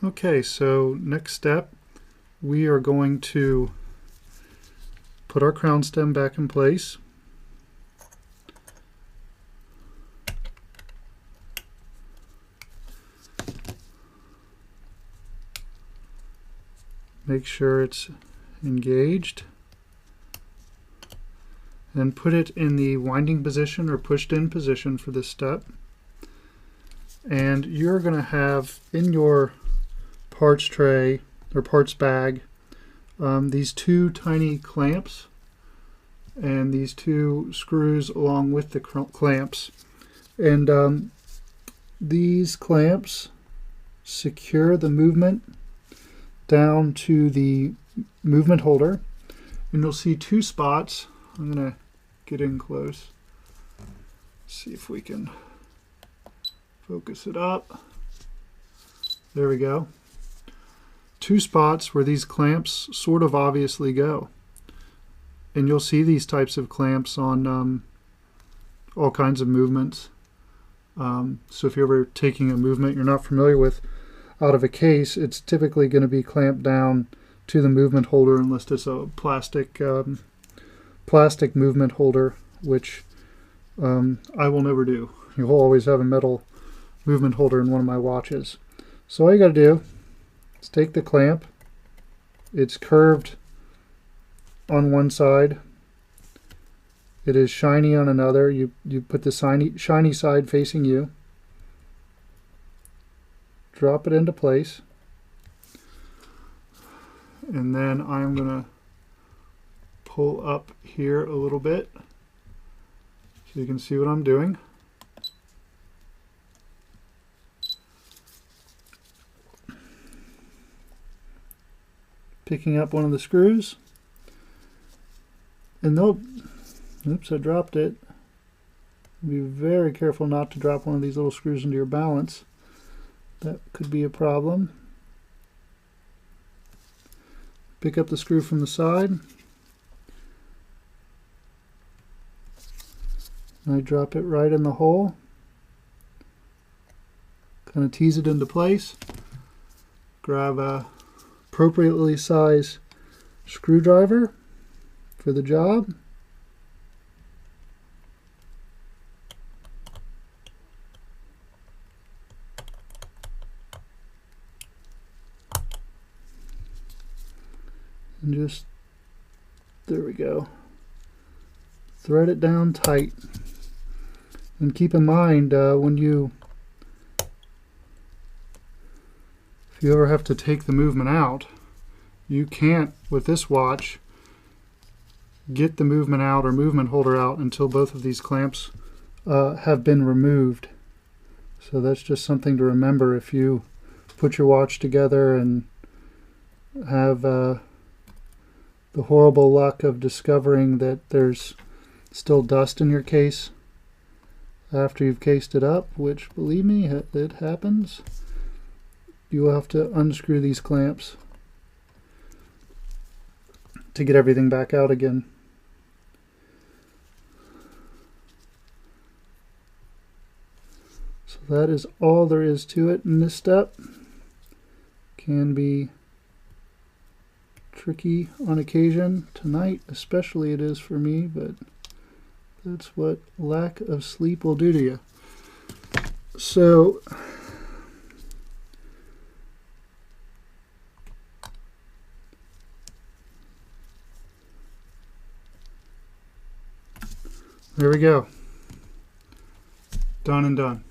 Okay, so next step, we are going to put our crown stem back in place. Make sure it's engaged. And put it in the winding position or pushed in position for this step. And you're going to have in your parts tray or parts bag these two tiny clamps and these two screws along with the clamps. And these clamps secure the movement down to the movement holder. And you'll see two spots. I'm going to get in close. See if we can focus it up. There we go. Two spots where these clamps sort of obviously go. And you'll see these types of clamps on all kinds of movements. So if you're ever taking a movement you're not familiar with out of a case, it's typically going to be clamped down to the movement holder unless it's a plastic movement holder, which I will never do. You'll always have a metal movement holder in one of my watches. So all you got to do is take the clamp. It's curved on one side. It is shiny on another. You put the shiny side facing you. Drop it into place. And then I'm going to pull up here a little bit so you can see what I'm doing. Picking up one of the screws, and oops, I dropped it. Be very careful not to drop one of these little screws into your balance. That could be a problem. Pick up the screw from the side. And I drop it right in the hole. Kind of tease it into place. Grab a appropriately sized screwdriver for the job. And just, there we go. Thread it down tight. And keep in mind if you ever have to take the movement out, you can't, with this watch, get the movement out or movement holder out until both of these clamps have been removed. So that's just something to remember if you put your watch together and have the horrible luck of discovering that there's still dust in your case after you've cased it up, which, believe me, it happens. You will have to unscrew these clamps to get everything back out again. So that is all there is to it in this step. Can be tricky on occasion. Tonight especially it is for me, but that's what lack of sleep will do to you. So there we go. Done and done.